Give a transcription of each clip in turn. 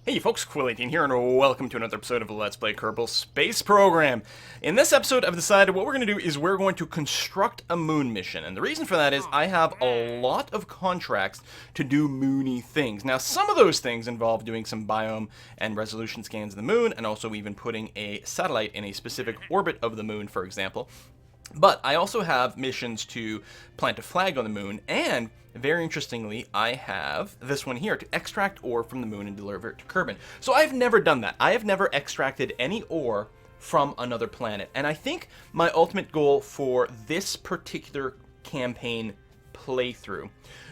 Hey folks, Quill18 here, and welcome to another episode of Let's Play Kerbal Space Program. In this episode, I've decided what we're going to do is we're going to construct a moon mission, and the reason for that is I have a lot of contracts to do moony things. Now, some of those things involve doing some biome and resolution scans of the moon, and also even putting a satellite in a specific orbit of the moon, for example. But I also have missions to plant a flag on the moon, and very interestingly, I have this one here to extract ore from the moon and deliver it to Kerbal. So I've never done that. I have never extracted any ore from another planet. And I think my ultimate goal for this particular campaign playthrough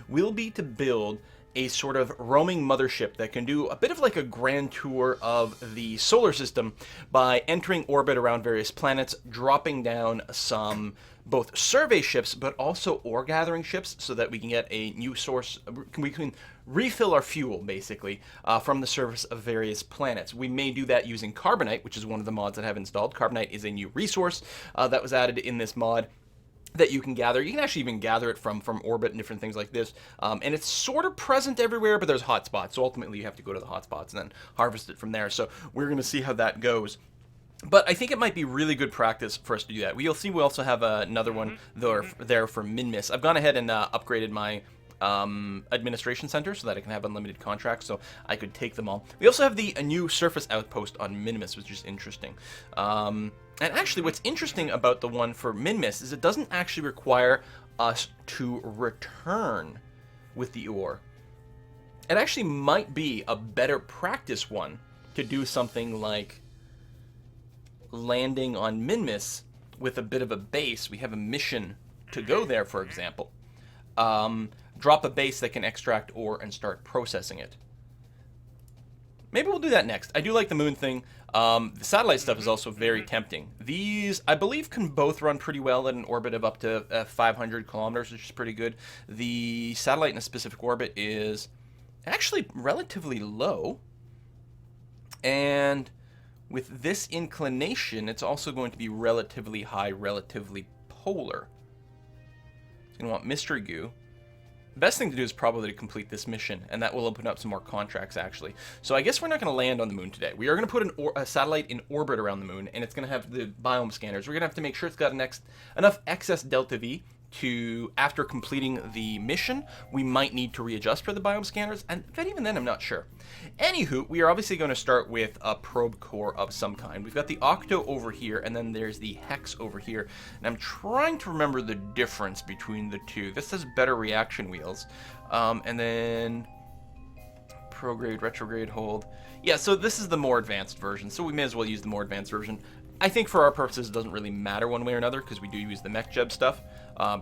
will be to build a sort of roaming mothership that can do a bit of like a grand tour of the solar system by entering orbit around various planets, dropping down some both survey ships but also ore gathering ships so that we can get a new source, we can refill our fuel basically from the surface of various planets. We may do that using carbonite, which is one of the mods that I have installed. Carbonite is a new resource that was added in this mod that you can gather. You can actually even gather it from orbit and different things like this. And it's sort of present everywhere, but there's hotspots. So ultimately you have to go to the hotspots and then harvest it from there. So we're going to see how that goes. But I think it might be really good practice for us to do that. You'll see we also have another one there for Minmus. I've gone ahead and upgraded my administration center so that I can have unlimited contracts, so I could take them all. We also have a new surface outpost on Minimus, which is interesting. And actually, what's interesting about the one for Minmus is it doesn't actually require us to return with the ore. It actually might be a better practice one to do something like landing on Minmus with a bit of a base. We have a mission to go there, for example. Drop a base that can extract ore and start processing it. Maybe we'll do that next. I do like the moon thing. The satellite stuff is also very tempting. These, I believe, can both run pretty well at an orbit of up to 500 kilometers, which is pretty good. The satellite in a specific orbit is actually relatively low. And with this inclination, it's also going to be relatively high, relatively polar. It's going to want mystery goo. The best thing to do is probably to complete this mission, and that will open up some more contracts, actually. So I guess we're not going to land on the moon today. We are going to put a satellite in orbit around the moon, and it's going to have the biome scanners. We're going to have to make sure it's got enough excess delta V to, after completing the mission, we might need to readjust for the biome scanners, but even then, I'm not sure. Anywho, we are obviously going to start with a probe core of some kind. We've got the Octo over here, and then there's the Hex over here, and I'm trying to remember the difference between the two. This has better reaction wheels, and then prograde, retrograde, hold. Yeah, so this is the more advanced version, so we may as well use the more advanced version. I think for our purposes, it doesn't really matter one way or another, because we do use the MechJeb stuff,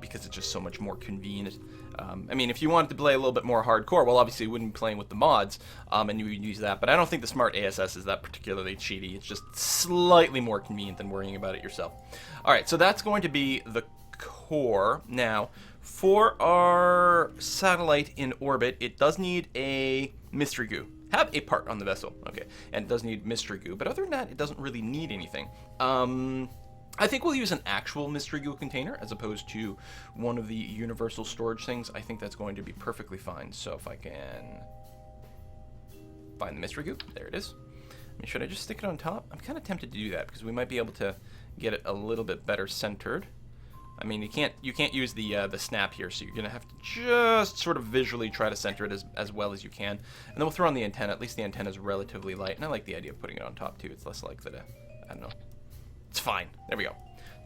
because it's just so much more convenient. I mean, if you wanted to play a little bit more hardcore, well, obviously you wouldn't be playing with the mods, and you would use that, but I don't think the Smart ASS is that particularly cheaty. It's just slightly more convenient than worrying about it yourself. Alright, so that's going to be the core. Now, for our satellite in orbit, it does need a mystery goo. Have a part on the vessel, okay, and it does need mystery goo, but other than that, it doesn't really need anything. I think we'll use an actual mystery goo container as opposed to one of the universal storage things. I think that's going to be perfectly fine. So if I can find the mystery goo, there it is. I mean, should I just stick it on top? I'm kind of tempted to do that because we might be able to get it a little bit better centered. I mean, you can't use the snap here, so you're gonna have to just sort of visually try to center it as well as you can. And then we'll throw on the antenna. At least the antenna is relatively light, and I like the idea of putting it on top too. It's less likely to, I don't know. It's fine. There we go.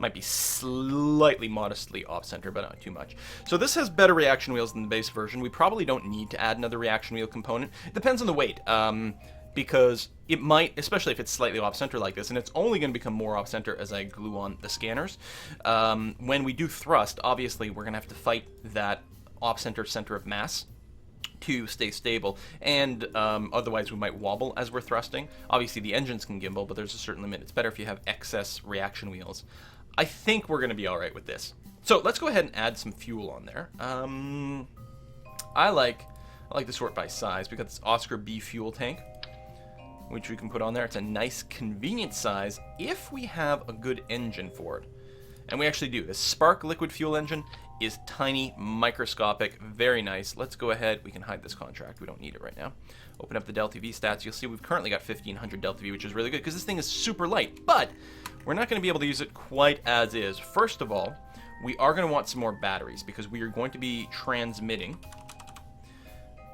Might be slightly modestly off-center, but not too much. So this has better reaction wheels than the base version. We probably don't need to add another reaction wheel component. It depends on the weight. Because it might, especially if it's slightly off-center like this, and it's only going to become more off-center as I glue on the scanners. When we do thrust, obviously we're going to have to fight that off-center center of mass to stay stable, and otherwise we might wobble as we're thrusting. Obviously the engines can gimbal, but there's a certain limit. It's better if you have excess reaction wheels. I think we're going to be alright with this. So let's go ahead and add some fuel on there. I like to sort by size. We've got this Oscar B fuel tank, which we can put on there. It's a nice, convenient size if we have a good engine for it. And we actually do. The Spark liquid fuel engine is tiny, microscopic, very nice. Let's go ahead. We can hide this contract. We don't need it right now. Open up the Delta V stats. You'll see we've currently got 1500 Delta V, which is really good because this thing is super light. But we're not going to be able to use it quite as is. First of all, we are going to want some more batteries because we are going to be transmitting.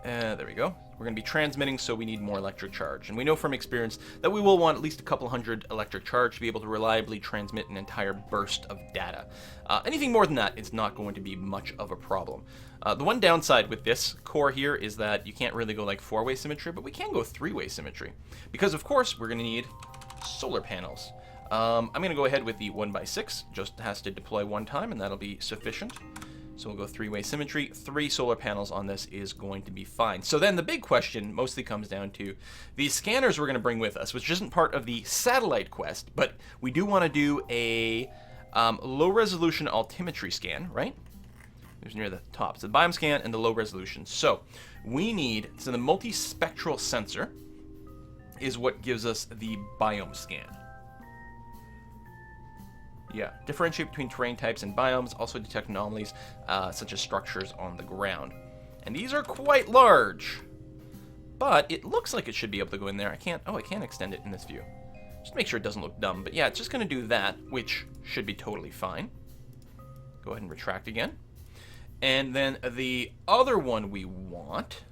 There we go. We're going to be transmitting, so we need more electric charge. And we know from experience that we will want at least a couple hundred electric charge to be able to reliably transmit an entire burst of data. Anything more than that is not going to be much of a problem. The one downside with this core here is that you can't really go like 4-way symmetry, but we can go 3-way symmetry. Because, of course, we're going to need solar panels. I'm going to go ahead with the 1x6. Just has to deploy one time, and that'll be sufficient. So we'll go 3-way symmetry. 3 solar panels on this is going to be fine. So then the big question mostly comes down to these scanners we're going to bring with us, which isn't part of the satellite quest, but we do want to do a low-resolution altimetry scan, right? There's near the top. So the biome scan and the low resolution. So we need, so the multi-spectral sensor is what gives us the biome scan. Yeah, differentiate between terrain types and biomes, also detect anomalies such as structures on the ground. And these are quite large, but it looks like it should be able to go in there. I can't extend it in this view. Just make sure it doesn't look dumb, but yeah, it's just going to do that, which should be totally fine. Go ahead and retract again. And then the other one we want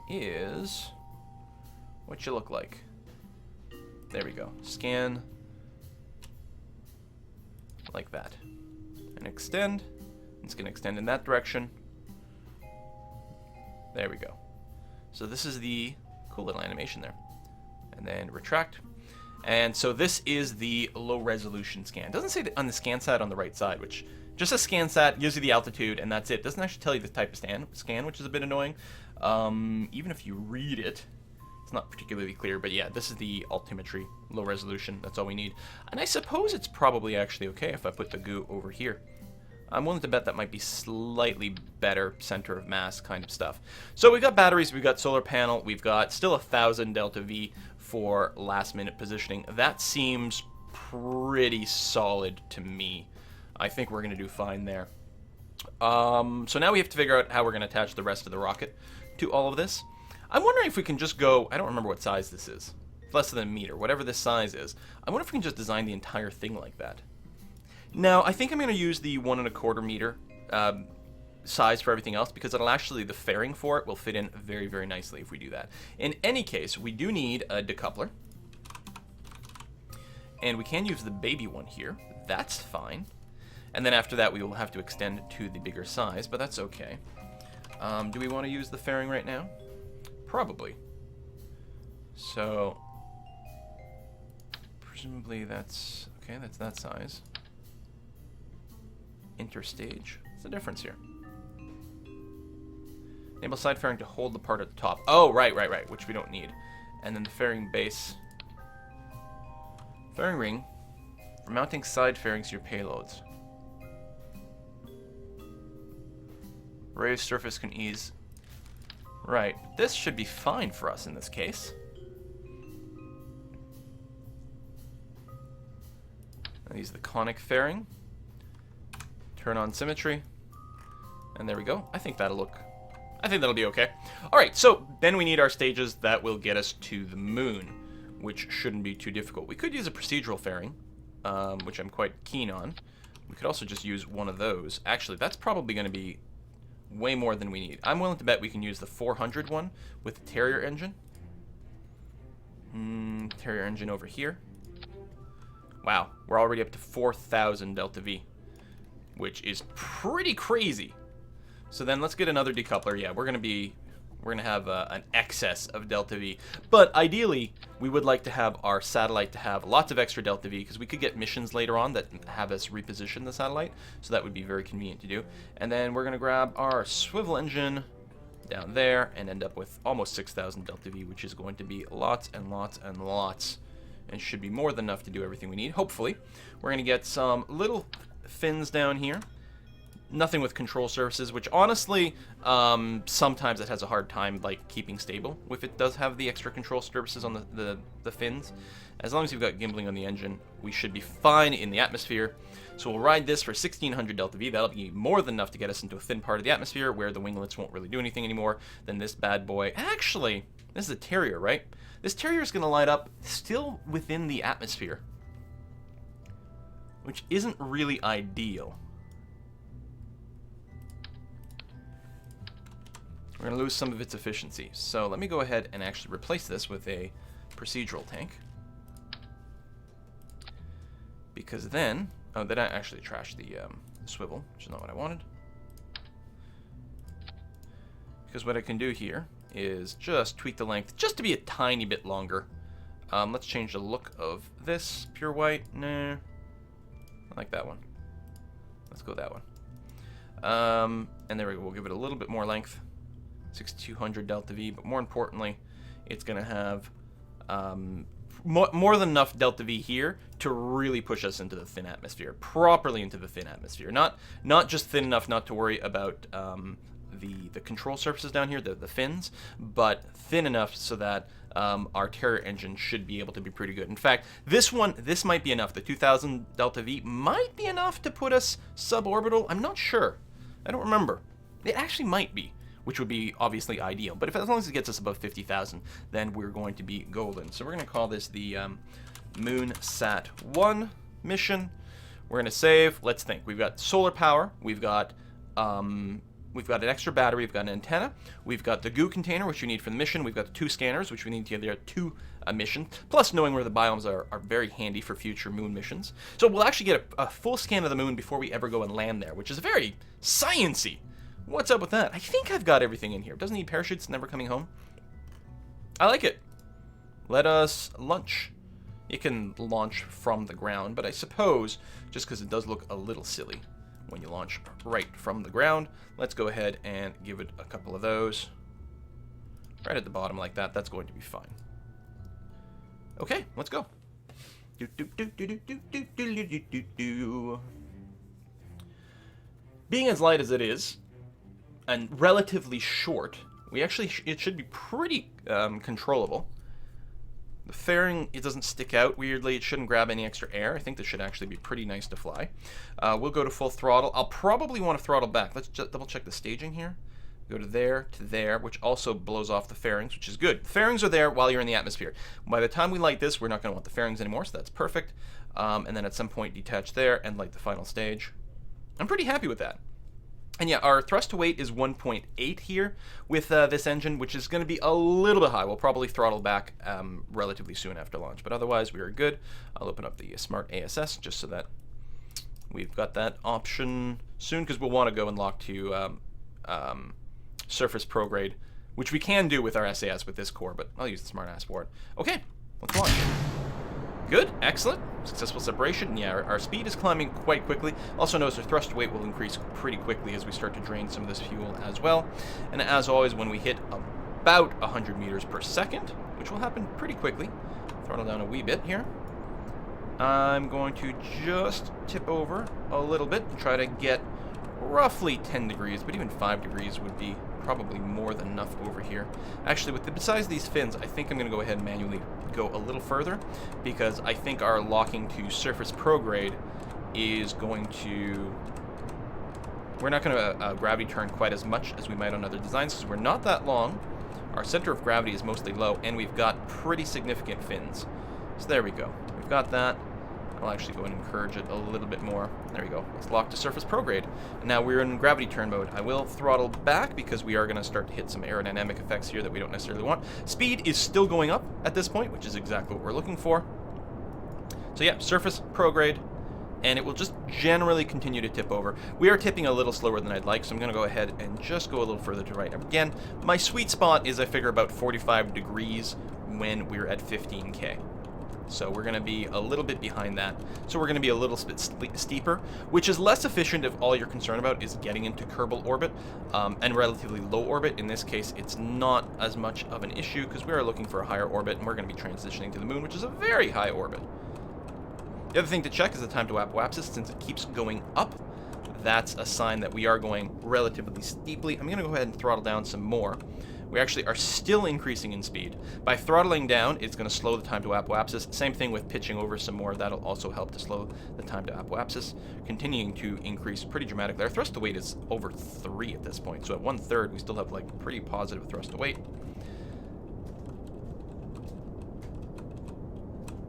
is what you look like. There we go. Scan like that. And extend. It's going to extend in that direction. There we go. So this is the cool little animation there. And then retract. And so this is the low resolution scan. It doesn't say that on the ScanSat on the right side, which just a ScanSat gives you the altitude and that's it. It doesn't actually tell you the type of scan, which is a bit annoying. Even if you read it, it's not particularly clear, but yeah, this is the altimetry, low resolution. That's all we need. And I suppose it's probably actually okay if I put the goo over here. I'm willing to bet that might be slightly better center of mass kind of stuff. So we've got batteries, we've got solar panel, we've got still 1000 Delta V for last minute positioning. That seems pretty solid to me. I think we're going to do fine there. So now we have to figure out how we're going to attach the rest of the rocket to all of this. I'm wondering if we can just go, I don't remember what size this is. It's less than a meter, whatever this size is. I wonder if we can just design the entire thing like that. Now, I think I'm going to use the 1¼ meter size for everything else because it'll actually, the fairing for it will fit in very, very nicely if we do that. In any case, we do need a decoupler. And we can use the baby one here. That's fine. And then after that, we will have to extend to the bigger size, but that's okay. Do we want to use the fairing right now? Probably. So, presumably that's, okay, that's that size. Interstage. What's the difference here? Enable side fairing to hold the part at the top. Oh, right, which we don't need. And then the fairing base. Fairing ring for mounting side fairings to your payloads. Raised surface can ease. Right, this should be fine for us in this case. I'll use the conic fairing. Turn on symmetry. And there we go. I think that'll be okay. Alright, so then we need our stages that will get us to the moon, which shouldn't be too difficult. We could use a procedural fairing, which I'm quite keen on. We could also just use one of those. Actually, that's probably going to be way more than we need. I'm willing to bet we can use the 400 one with the Terrier engine. Terrier engine over here. Wow, we're already up to 4000 Delta V, which is pretty crazy. So then let's get another decoupler. Yeah, we're gonna have an excess of Delta V. But ideally, we would like to have our satellite to have lots of extra Delta V because we could get missions later on that have us reposition the satellite. So that would be very convenient to do. And then we're gonna grab our swivel engine down there and end up with almost 6000 Delta V, which is going to be lots and lots and lots. And should be more than enough to do everything we need, hopefully. We're gonna get some little fins down here. Nothing with control surfaces, which honestly, sometimes it has a hard time like keeping stable if it does have the extra control surfaces on the fins. As long as you've got gimbling on the engine, we should be fine in the atmosphere. So we'll ride this for 1600 delta V. That'll be more than enough to get us into a thin part of the atmosphere where the winglets won't really do anything anymore. Then this bad boy, actually, this is a Terrier, right? This Terrier is going to light up still within the atmosphere, which isn't really ideal. We're going to lose some of its efficiency. So let me go ahead and actually replace this with a procedural tank. Because then... Oh, then I actually trashed the swivel, which is not what I wanted. Because what I can do here is just tweak the length just to be a tiny bit longer. Let's change the look of this. Pure white. Nah. I like that one. Let's go that one. And there we go. We'll give it a little bit more length. 6200 delta V, but more importantly, it's going to have more than enough delta V here to really push us into the thin atmosphere, properly into the thin atmosphere. Not just thin enough not to worry about the control surfaces down here, the fins, but thin enough so that our Terrier engine should be able to be pretty good. In fact, this might be enough. The 2000 delta V might be enough to put us suborbital. I'm not sure. I don't remember. It actually might be, which would be obviously ideal. But as long as it gets us above 50,000, then we're going to be golden. So we're going to call this the Moonsat 1 mission. We're going to save. Let's think. We've got solar power. We've got an extra battery. We've got an antenna. We've got the goo container, which we need for the mission. We've got the 2 scanners, which we need to get there 2 missions. Plus, knowing where the biomes are very handy for future moon missions. So we'll actually get a full scan of the moon before we ever go and land there, which is very science-y. What's up with that? I think I've got everything in here. Doesn't need parachutes, never coming home. I like it. Let us launch. It can launch from the ground, but I suppose, just because it does look a little silly when you launch right from the ground, let's go ahead and give it a couple of those. Right at the bottom like that. That's going to be fine. Okay, let's go. Being as light as it is, and relatively short, it should be pretty controllable. The fairing, it doesn't stick out weirdly. It shouldn't grab any extra air. I think this should actually be pretty nice to fly. We'll go to full throttle. I'll probably want to throttle back. Let's just double check the staging here. Go to there, which also blows off the fairings, which is good. The fairings are there while you're in the atmosphere. By the time we light this, we're not going to want the fairings anymore, so that's perfect. And then at some point detach there and light the final stage. I'm pretty happy with that. And yeah, our thrust to weight is 1.8 here with this engine, which is going to be a little bit high. We'll probably throttle back relatively soon after launch, but otherwise we are good. I'll open up the Smart ASS just so that we've got that option soon, because we'll want to go and lock to Surface Prograde, which we can do with our SAS with this core, but I'll use the Smart ASS for it. Okay, let's launch. Good, excellent, successful separation. Yeah, our speed is climbing quite quickly. Also notice our thrust weight will increase pretty quickly as we start to drain some of this fuel as well. And as always, when we hit about 100 meters per second, which will happen pretty quickly, throttle down a wee bit here. I'm going to just tip over a little bit and try to get roughly 10 degrees, but even 5 degrees would be probably more than enough over here. Actually, besides these fins, I think I'm going to go ahead and manually go a little further, because I think our locking to Surface Prograde is going to... We're not going to gravity turn quite as much as we might on other designs, because we're not that long. Our center of gravity is mostly low, and we've got pretty significant fins. So there we go. We've got that. I'll actually go and encourage it a little bit more. There we go. Let's lock to Surface Prograde. Now we're in gravity turn mode. I will throttle back because we are going to start to hit some aerodynamic effects here that we don't necessarily want. Speed is still going up at this point, which is exactly what we're looking for. So yeah, Surface Prograde, and it will just generally continue to tip over. We are tipping a little slower than I'd like, so I'm going to go ahead and just go a little further to right. Again, my sweet spot is, I figure, about 45 degrees when we're at 15K. So we're going to be a little bit behind that. So we're going to be a little bit steeper, which is less efficient if all you're concerned about is getting into Kerbal orbit and relatively low orbit. In this case, it's not as much of an issue because we are looking for a higher orbit, and we're going to be transitioning to the moon, which is a very high orbit. The other thing to check is the time to apoapsis. Since it keeps going up, that's a sign that we are going relatively steeply. I'm going to go ahead and throttle down some more. We actually are still increasing in speed. By throttling down, it's going to slow the time to apoapsis. Same thing with pitching over some more. That'll also help to slow the time to apoapsis. Continuing to increase pretty dramatically. Our thrust to weight is over 3 at this point. So at 1/3, we still have like pretty positive thrust to weight.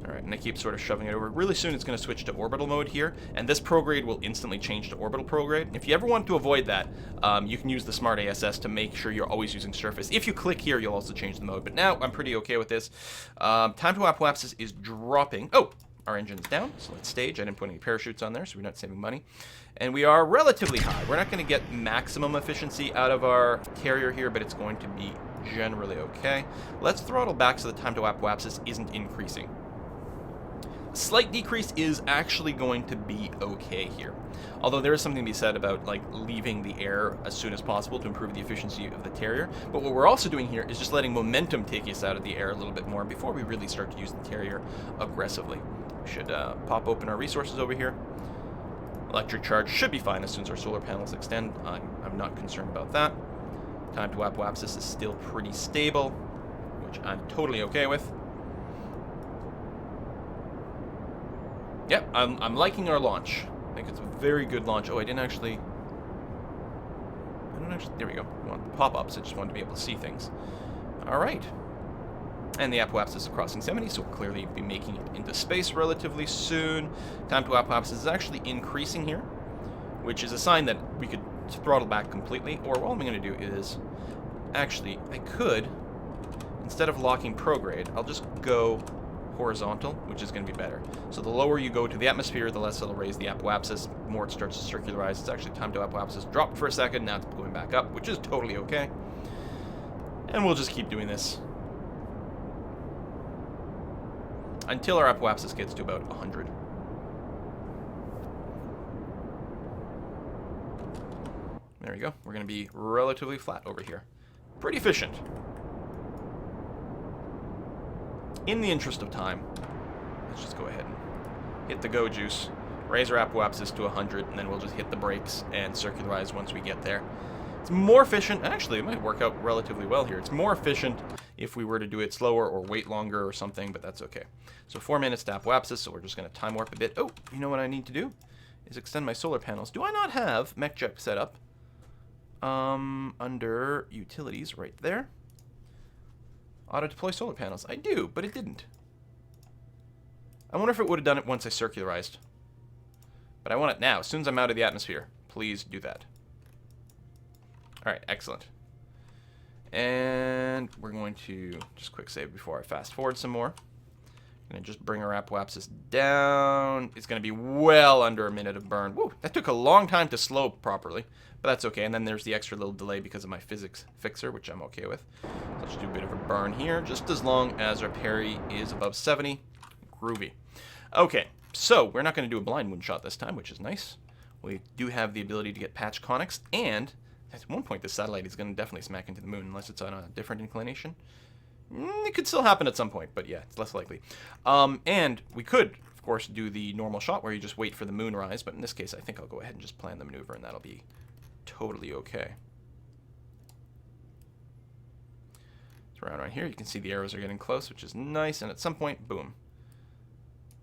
Alright, and I keep sort of shoving it over. Really soon it's going to switch to orbital mode here, and this prograde will instantly change to orbital prograde. If you ever want to avoid that, you can use the Smart ASS to make sure you're always using surface. If you click here, you'll also change the mode, but now I'm pretty okay with this. Time to apoapsis is dropping. Oh, our engine's down, so let's stage. I didn't put any parachutes on there, so we're not saving money. And we are relatively high. We're not going to get maximum efficiency out of our carrier here, but it's going to be generally okay. Let's throttle back so the time to apoapsis isn't increasing. Slight decrease is actually going to be okay here. Although there is something to be said about like leaving the air as soon as possible to improve the efficiency of the carrier. But what we're also doing here is just letting momentum take us out of the air a little bit more before we really start to use the carrier aggressively. We should pop open our resources over here. Electric charge should be fine as soon as our solar panels extend. I'm not concerned about that. Time to apoapsis is still pretty stable, which I'm totally okay with. Yep, I'm liking our launch. I think it's a very good launch. Oh, I don't actually, there we go. I want pop-ups, I just wanted to be able to see things. Alright. And the apoapsis is crossing 70, so we'll clearly be making it into space relatively soon. Time to apoapsis is actually increasing here, which is a sign that we could throttle back completely. Or what I'm going to do is, actually, I could, instead of locking prograde, I'll just go horizontal, which is going to be better. So the lower you go to the atmosphere, the less it'll raise the apoapsis, the more it starts to circularize. It's actually time to apoapsis dropped for a second, now it's going back up, which is totally okay. And we'll just keep doing this until our apoapsis gets to about 100. There we go. We're going to be relatively flat over here. Pretty efficient. In the interest of time, let's just go ahead and hit the go juice, raise our apoapsis to 100, and then we'll just hit the brakes and circularize once we get there. It's more efficient. Actually, it might work out relatively well here. It's more efficient if we were to do it slower or wait longer or something, but that's okay. So 4 minutes to apoapsis, so we're just going to time warp a bit. Oh, you know what I need to do? Is extend my solar panels. Do I not have MechJet set up? Under utilities right there. Auto deploy solar panels. I do, but it didn't. I wonder if it would have done it once I circularized. But I want it now. As soon as I'm out of the atmosphere, please do that. Alright, excellent. And we're going to just quick save before I fast forward some more. Going to just bring our apoapsis down. It's going to be well under a minute of burn. Woo, that took a long time to slow properly, but that's okay. And then there's the extra little delay because of my physics fixer, which I'm okay with. So let's do a bit of a burn here, just as long as our parry is above 70. Groovy. Okay, so we're not going to do a blind moonshot this time, which is nice. We do have the ability to get patch conics, and at one point this satellite is going to definitely smack into the moon unless it's on a different inclination. It could still happen at some point, but yeah, it's less likely. And we could, of course, do the normal shot where you just wait for the moon rise, but in this case, I think I'll go ahead and just plan the maneuver, and that'll be totally okay. So around right here, you can see the arrows are getting close, which is nice, and at some point, boom.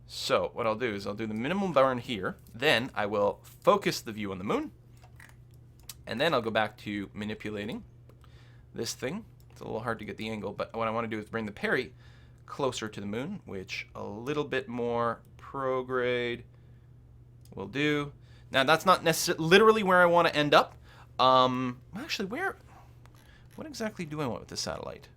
So what I'll do is I'll do the minimum burn here, then I will focus the view on the moon, and then I'll go back to manipulating this thing. It's a little hard to get the angle, but what I want to do is bring the parry closer to the moon, which a little bit more prograde will do. Now, that's not necessarily literally where I want to end up. Actually, what exactly do I want with the satellite?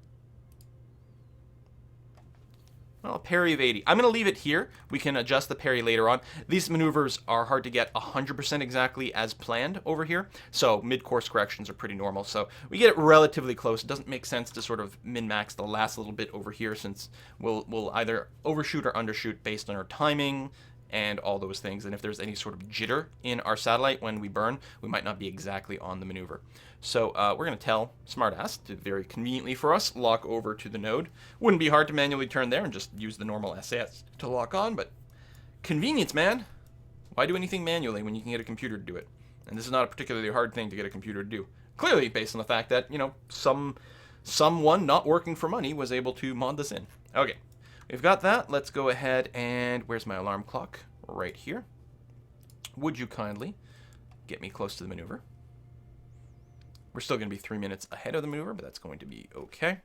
Well, a parry of 80. I'm going to leave it here. We can adjust the parry later on. These maneuvers are hard to get 100% exactly as planned over here, so mid-course corrections are pretty normal. So we get it relatively close. It doesn't make sense to sort of min-max the last little bit over here, since we'll either overshoot or undershoot based on our timing and all those things. And if there's any sort of jitter in our satellite when we burn, we might not be exactly on the maneuver. So we're going to tell smartass to very conveniently for us lock over to the node. Wouldn't be hard to manually turn there and just use the normal SAS to lock on, but convenience, man. Why do anything manually when you can get a computer to do it? And this is not a particularly hard thing to get a computer to do. Clearly, based on the fact that, you know, someone not working for money was able to mod this in. Okay, we've got that. Let's go ahead and... Where's my alarm clock? Right here. Would you kindly get me close to the maneuver? We're still going to be 3 minutes ahead of the maneuver, but that's going to be okay.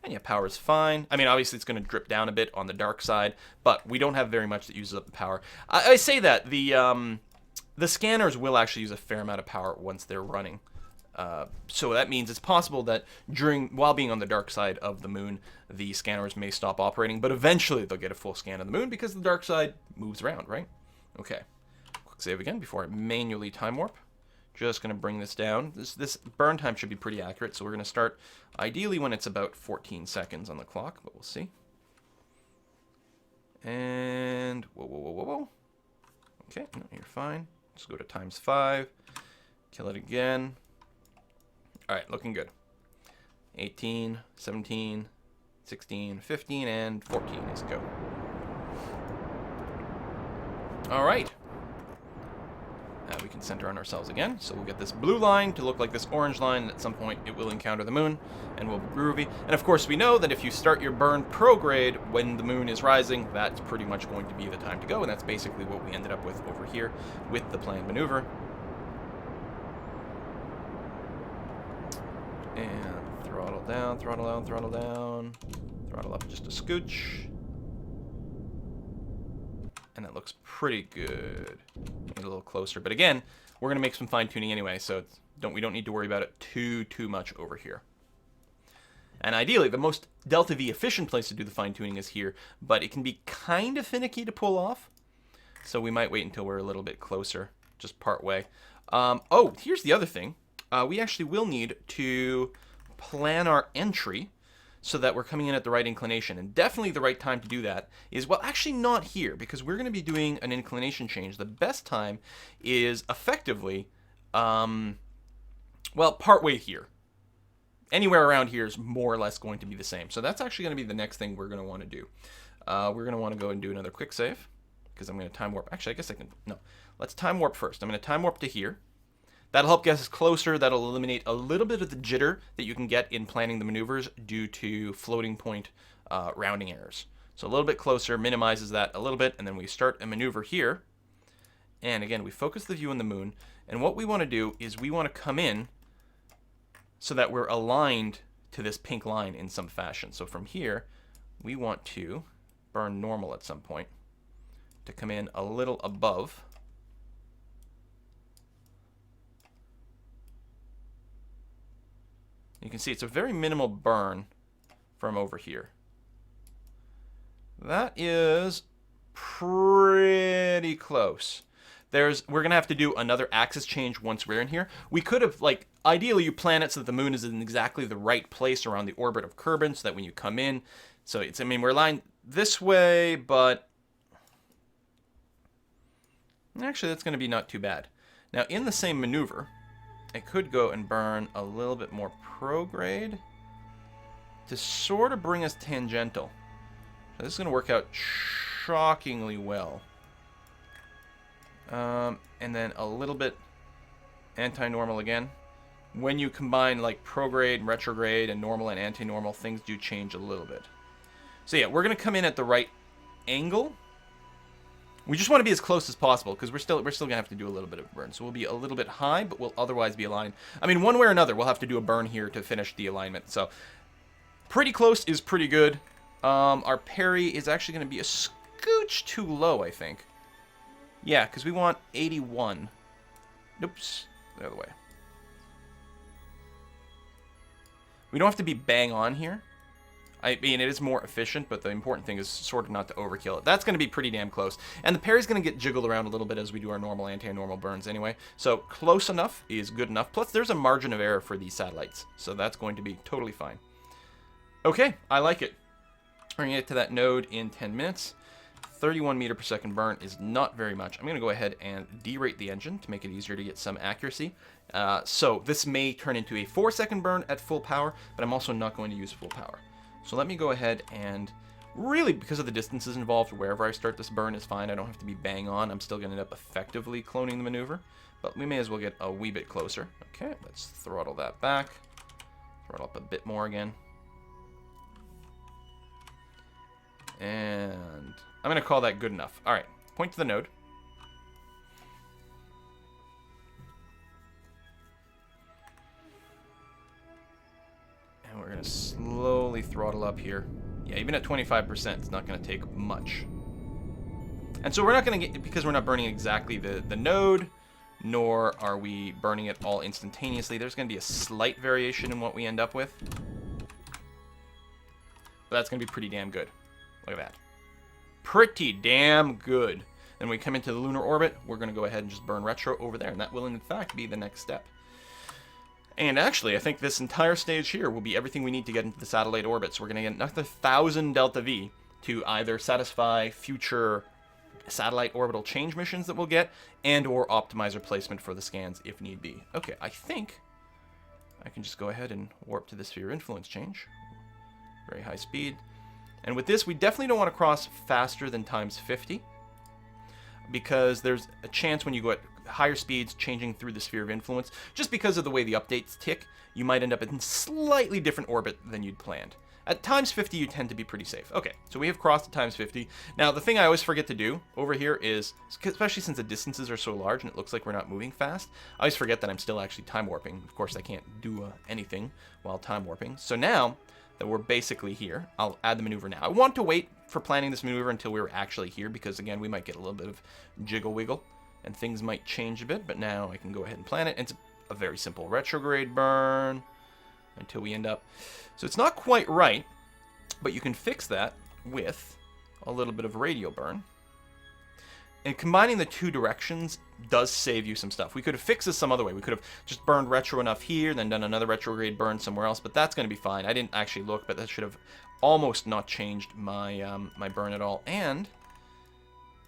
And yeah, power is fine. I mean, obviously it's going to drip down a bit on the dark side, but we don't have very much that uses up the power. I say that the scanners will actually use a fair amount of power once they're running. So that means it's possible that while being on the dark side of the moon, the scanners may stop operating, but eventually they'll get a full scan of the moon because the dark side moves around, right? Okay. Quick save again before I manually time warp. Just going to bring this down. This burn time should be pretty accurate, so we're going to start ideally when it's about 14 seconds on the clock, but we'll see. And whoa. Okay, no, you're fine. Just go to ×5. Kill it again. All right, looking good. 18, 17, 16, 15, and 14. Let's go. All right. We can center on ourselves again, so we'll get this blue line to look like this orange line, and at some point it will encounter the moon, and we'll be groovy. And of course we know that if you start your burn prograde when the moon is rising, that's pretty much going to be the time to go, and that's basically what we ended up with over here with the planned maneuver. And throttle down, throttle down, throttle down, throttle up just a scooch. And that looks pretty good. Get a little closer, but again, we're gonna make some fine tuning anyway, so we don't need to worry about it too much over here. And ideally, the most delta V efficient place to do the fine tuning is here, but it can be kind of finicky to pull off, so we might wait until we're a little bit closer, just part way. Oh, here's the other thing. We actually will need to plan our entry so that we're coming in at the right inclination. And definitely the right time to do that is, well, actually not here, because we're going to be doing an inclination change. The best time is effectively, well, partway here. Anywhere around here is more or less going to be the same. So that's actually going to be the next thing we're going to want to do. We're going to want to go and do another quick save, because I'm going to time warp. Actually, I guess I can, no. Let's time warp first. I'm going to time warp to here. That'll help get us closer. That'll eliminate a little bit of the jitter that you can get in planning the maneuvers due to floating point rounding errors. So a little bit closer minimizes that a little bit, and then we start a maneuver here. And again, we focus the view on the moon. And what we want to do is we want to come in so that we're aligned to this pink line in some fashion. So from here, we want to burn normal at some point to come in a little above. You can see it's a very minimal burn from over here. That is pretty close. We're going to have to do another axis change once we're in here. We could have, like, ideally you plan it so that the moon is in exactly the right place around the orbit of Kerbal, so that when you come in, so it's, I mean, we're aligned this way, but actually that's going to be not too bad. Now, in the same maneuver, I could go and burn a little bit more prograde to sort of bring us tangential. So this is going to work out shockingly well. And then a little bit anti-normal again. When you combine like prograde, retrograde, and normal and anti-normal, things do change a little bit. So yeah, we're going to come in at the right angle. We just want to be as close as possible because we're still going to have to do a little bit of burn. So we'll be a little bit high, but we'll otherwise be aligned. I mean, one way or another, we'll have to do a burn here to finish the alignment. So pretty close is pretty good. Our parry is actually going to be a scooch too low, I think. Yeah, because we want 81. Oops, the other way. We don't have to be bang on here. I mean, it is more efficient, but the important thing is sort of not to overkill it. That's going to be pretty damn close. And the parry's going to get jiggled around a little bit as we do our normal anti-normal burns anyway. So close enough is good enough. Plus, there's a margin of error for these satellites. So that's going to be totally fine. Okay, I like it. We're going to get to that node in 10 minutes. 31 meter per second burn is not very much. I'm going to go ahead and derate the engine to make it easier to get some accuracy. So this may turn into a 4-second burn at full power, but I'm also not going to use full power. So let me go ahead and Really, because of the distances involved, wherever I start this burn is fine. I don't have to be bang on. I'm still going to end up effectively cloning the maneuver. But we may as well get a wee bit closer. Okay, let's throttle that back. Throttle up a bit more again. And I'm going to call that good enough. All right, point to the node. And we're going to slowly throttle up here. Yeah, even at 25%, it's not going to take much. And so we're not going to get, because we're not burning exactly the node, nor are we burning it all instantaneously, there's going to be a slight variation in what we end up with. But that's going to be pretty damn good. Look at that. Pretty damn good. Then we come into the lunar orbit, we're going to go ahead and just burn retro over there, and that will in fact be the next step. And actually, I think this entire stage here will be everything we need to get into the satellite orbit. So we're going to get another 1,000 delta V to either satisfy future satellite orbital change missions that we'll get, and or optimize replacement for the scans if need be. Okay, I think I can just go ahead and warp to the sphere influence change. Very high speed. And with this, we definitely don't want to cross faster than times 50, because there's a chance when you go at higher speeds changing through the sphere of influence, just because of the way the updates tick, you might end up in slightly different orbit than you'd planned. At times 50, you tend to be pretty safe. Okay, so we have crossed at times 50. Now, the thing I always forget to do over here is, especially since the distances are so large and it looks like we're not moving fast, I always forget that I'm still actually time warping. Of course, I can't do anything while time warping. So now that we're basically here, I'll add the maneuver now. I want to wait for planning this maneuver until we're actually here, because again, we might get a little bit of jiggle wiggle and things might change a bit, but now I can go ahead and plan it. It's a very simple retrograde burn until we end up. So it's not quite right, but you can fix that with a little bit of radial burn. And combining the two directions does save you some stuff. We could have fixed this some other way. We could have just burned retro enough here, then done another retrograde burn somewhere else, but that's going to be fine. I didn't actually look, but that should have almost not changed my my burn at all. And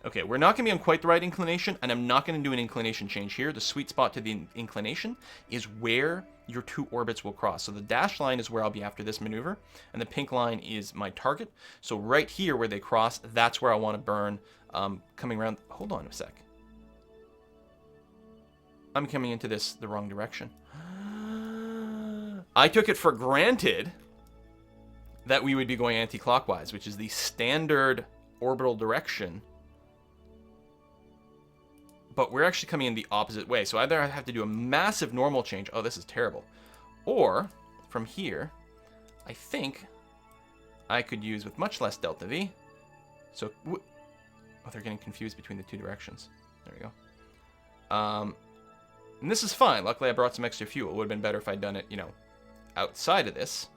okay, we're not going to be on quite the right inclination, and I'm not going to do an inclination change here. The sweet spot to the inclination is where your two orbits will cross. So the dashed line is where I'll be after this maneuver, and the pink line is my target. So right here where they cross, that's where I want to burn, coming around. Hold on a sec. I'm coming into this the wrong direction. I took it for granted that we would be going anti-clockwise, which is the standard orbital direction. But we're actually coming in the opposite way. So either I have to do a massive normal change. Oh, this is terrible. Or, from here, I think I could use with much less delta V. So, oh, they're getting confused between the two directions. There we go. And this is fine. Luckily, I brought some extra fuel. It would have been better if I'd done it, you know, outside of this.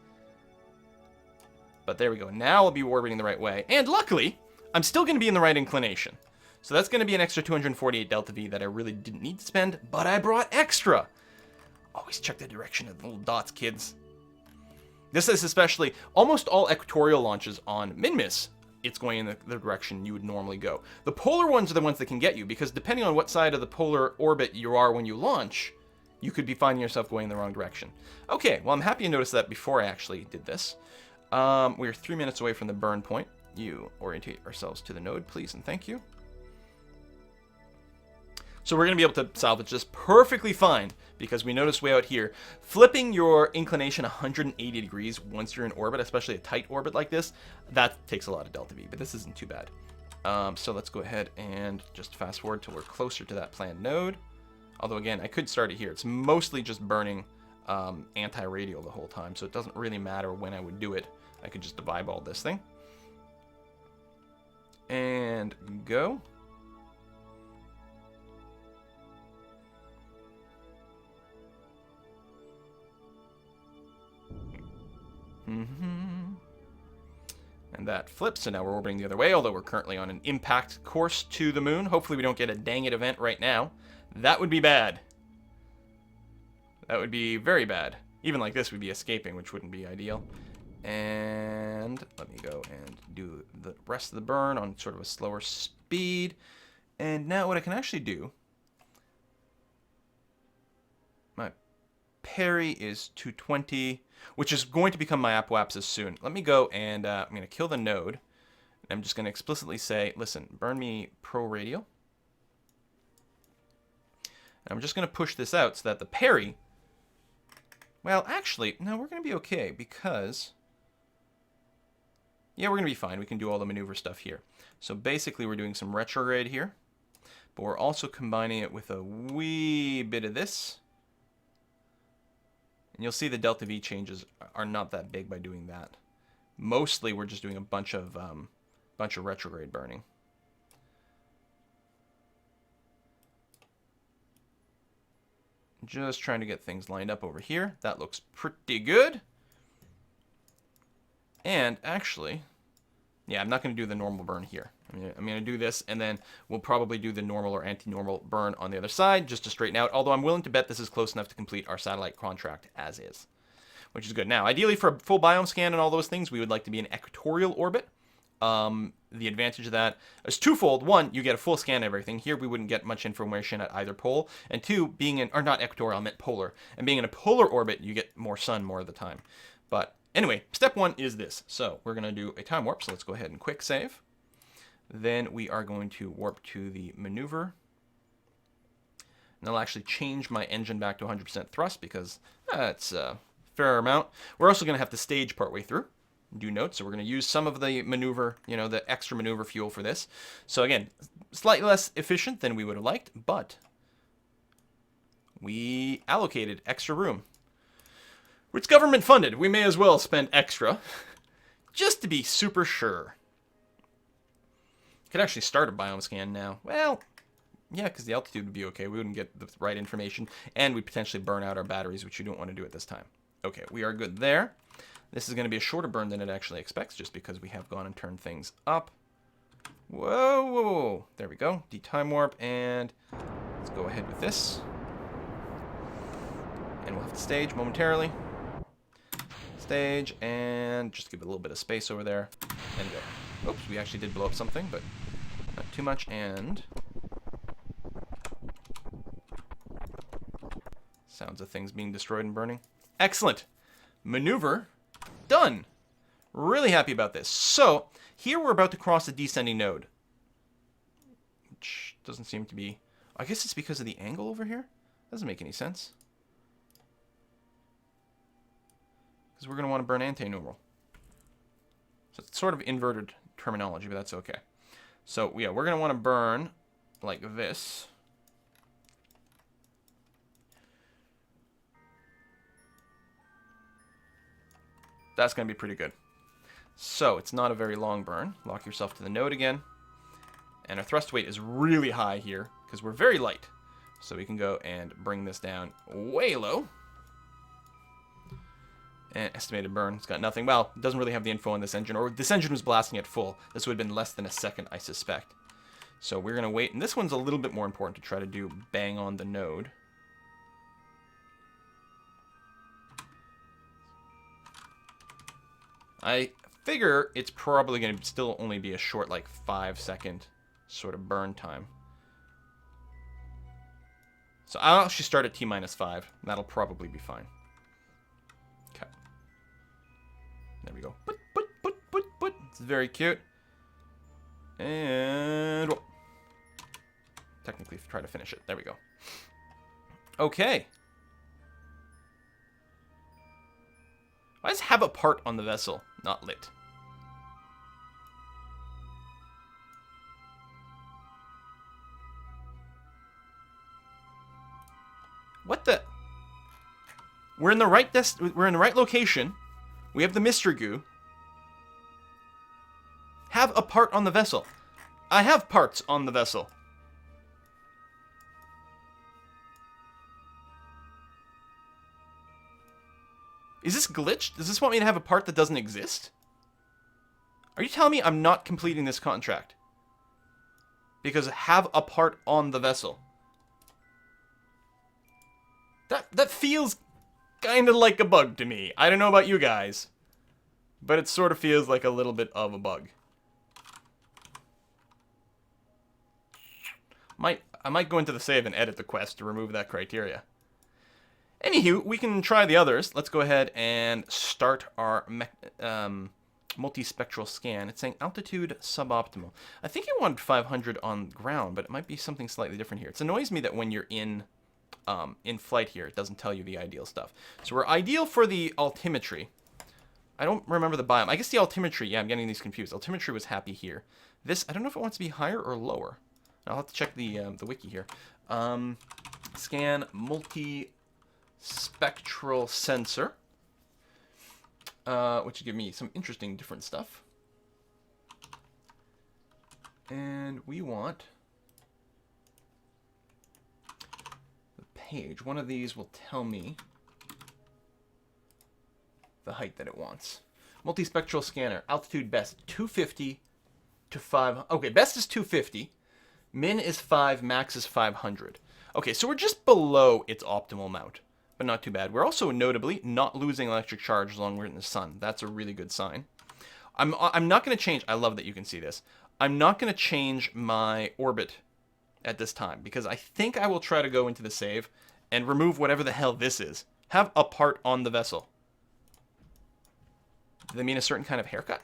But there we go. Now I'll be orbiting the right way. And luckily, I'm still going to be in the right inclination. So that's going to be an extra 248 delta V that I really didn't need to spend, but I brought extra. Always check the direction of the little dots, kids. This is especially, almost all equatorial launches on Minmus, it's going in the direction you would normally go. The polar ones are the ones that can get you, because depending on what side of the polar orbit you are when you launch, you could be finding yourself going in the wrong direction. Okay, well, I'm happy to notice that before I actually did this. We're 3 minutes away from the burn point. You orientate ourselves to the node, please, and thank you. So we're going to be able to salvage this perfectly fine, because we notice way out here, flipping your inclination 180 degrees once you're in orbit, especially a tight orbit like this, that takes a lot of delta V, but this isn't too bad. So let's go ahead and just fast forward till we're closer to that planned node. Although again, I could start it here. It's mostly just burning anti-radial the whole time, so it doesn't really matter when I would do it. I could just eyeball this thing. And go. And that flips, so now we're orbiting the other way, although we're currently on an impact course to the moon. Hopefully we don't get a dang it event right now. That would be bad. That would be very bad. Even like this, we'd be escaping, which wouldn't be ideal. And let me go and do the rest of the burn on sort of a slower speed. And now what I can actually do, my parry is 220, which is going to become my apoapsis soon. Let me go and I'm going to kill the node. I'm just going to explicitly say, listen, burn me pro-radial. And I'm just going to push this out so that the parry... Well, actually, no, we're going to be okay because... Yeah, we're going to be fine. We can do all the maneuver stuff here. So basically, we're doing some retrograde here. But we're also combining it with a wee bit of this. And you'll see the delta V changes are not that big by doing that. Mostly, we're just doing a bunch of retrograde burning. Just trying to get things lined up over here. That looks pretty good. And actually, yeah, I'm not going to do the normal burn here. I'm going to do this, and then we'll probably do the normal or anti-normal burn on the other side, just to straighten out. Although I'm willing to bet this is close enough to complete our satellite contract as is, which is good. Now, ideally for a full biome scan and all those things, we would like to be in equatorial orbit. The advantage of that is twofold. One, you get a full scan of everything. Here, we wouldn't get much information at either pole. And two, being in, or not equatorial, I meant polar. And being in a polar orbit, you get more sun more of the time. But anyway, step one is this. So we're going to do a time warp. So let's go ahead and quick save. Then we are going to warp to the maneuver. And I'll actually change my engine back to 100% thrust because that's a fair amount. We're also going to have to stage partway through. Do note, so we're going to use some of the maneuver, the extra maneuver fuel for this. So again, slightly less efficient than we would have liked, but we allocated extra room. It's government funded. We may as well spend extra just to be super sure. Could actually start a biome scan now. Well, yeah, because the altitude would be okay. We wouldn't get the right information, and we'd potentially burn out our batteries, which you don't want to do at this time. Okay, we are good there. This is going to be a shorter burn than it actually expects, just because we have gone and turned things up. Whoa, whoa, whoa. There we go. D-time warp, and let's go ahead with this. And we'll have to stage momentarily. Stage, and just give it a little bit of space over there, and go. Oops, we actually did blow up something, but not too much, and... sounds of things being destroyed and burning. Excellent. Maneuver done. Really happy about this. So, here we're about to cross a descending node. Which doesn't seem to be... I guess it's because of the angle over here? Doesn't make any sense. Because we're going to want to burn anti-numeral. So it's sort of inverted terminology, but that's okay. So, yeah, we're going to want to burn like this. That's going to be pretty good. So, it's not a very long burn. Lock yourself to the node again. And our thrust weight is really high here, because we're very light. So we can go and bring this down way low. And estimated burn, it's got nothing. Well, it doesn't really have the info on this engine, or this engine was blasting at full. This would have been less than a second, I suspect. So we're going to wait, and this one's a little bit more important to try to do bang on the node. I figure it's probably going to still only be a short, like 5-second sort of burn time. So I'll actually start at T-5. That'll probably be fine. Okay. There we go. It's very cute. And well, technically try to finish it. There we go. Okay. Why does have a part on the vessel not lit? What the? We're in the right location. We have the mystery goo. Have a part on the vessel. I have parts on the vessel. Is this glitched? Does this want me to have a part that doesn't exist? Are you telling me I'm not completing this contract? Because have a part on the vessel. That feels kind of like a bug to me. I don't know about you guys, but it sort of feels like a little bit of a bug. I might go into the save and edit the quest to remove that criteria. Anywho, we can try the others. Let's go ahead and start our multispectral scan. It's saying altitude suboptimal. I think it wanted 500 on ground, but it might be something slightly different here. It annoys me that when you're in flight here, it doesn't tell you the ideal stuff. So we're ideal for the altimetry. I don't remember the biome. I guess the altimetry, yeah, I'm getting these confused. Altimetry was happy here. This, I don't know if it wants to be higher or lower. I'll have to check the wiki here. Scan multi-spectral sensor, which would give me some interesting different stuff. And we want the page. One of these will tell me the height that it wants. Multispectral scanner, altitude best 250 to 5. Okay, best is 250. Min is 5, max is 500. Okay, so we're just below its optimal mount, but not too bad. We're also notably not losing electric charge as long as we're in the sun. That's a really good sign. I'm not going to change. I love that you can see this. I'm not going to change my orbit at this time because I think I will try to go into the save and remove whatever the hell this is. Have a part on the vessel. Do they mean a certain kind of haircut?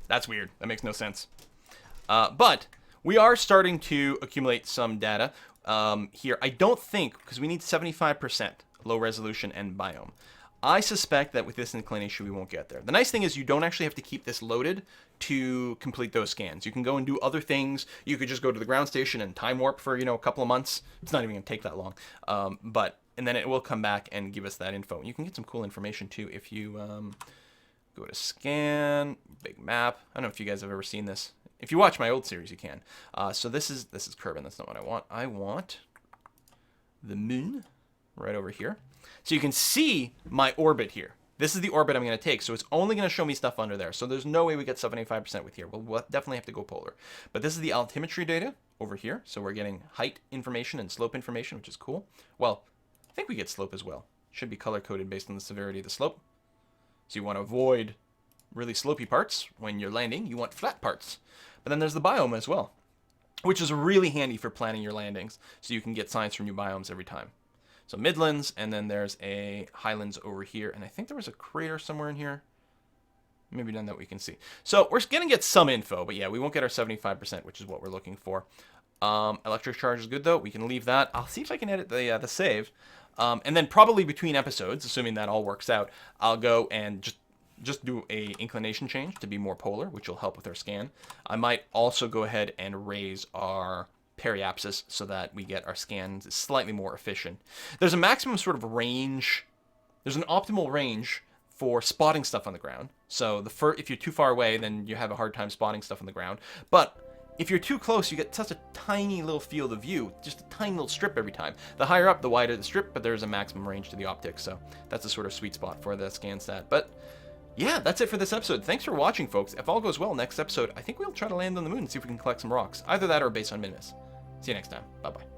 That's weird. That makes no sense. But we are starting to accumulate some data here. I don't think, because we need 75% low resolution and biome. I suspect that with this inclination, we won't get there. The nice thing is you don't actually have to keep this loaded to complete those scans. You can go and do other things. You could just go to the ground station and time warp for, a couple of months. It's not even going to take that long. And then it will come back and give us that info. You can get some cool information, too, if you go to scan, big map. I don't know if you guys have ever seen this. If you watch my old series, you can. So this is Kerbal. That's not what I want. I want the moon right over here. So you can see my orbit here. This is the orbit I'm going to take. So it's only going to show me stuff under there. So there's no way we get 75% with here. We'll definitely have to go polar. But this is the altimetry data over here. So we're getting height information and slope information, which is cool. Well, I think we get slope as well. Should be color-coded based on the severity of the slope. So you want to avoid really slopey parts when you're landing. You want flat parts. But then there's the biome as well, which is really handy for planning your landings, so you can get signs from new biomes every time. So Midlands, and then there's a Highlands over here, and I think there was a crater somewhere in here. Maybe none that we can see. So we're going to get some info, but yeah, we won't get our 75%, which is what we're looking for. Electric charge is good, though. We can leave that. I'll see if I can edit the save. And then probably between episodes, assuming that all works out, I'll go and just do a inclination change to be more polar, which will help with our scan. I might also go ahead and raise our periapsis so that we get our scans slightly more efficient. There's a maximum sort of range. There's an optimal range for spotting stuff on the ground. So if you're too far away, then you have a hard time spotting stuff on the ground. But if you're too close, you get such a tiny little field of view, just a tiny little strip every time. The higher up, the wider the strip, but there's a maximum range to the optics. So that's a sort of sweet spot for the scan stat. But yeah, that's it for this episode. Thanks for watching, folks. If all goes well, next episode, I think we'll try to land on the moon and see if we can collect some rocks. Either that or base on Minmus. See you next time. Bye-bye.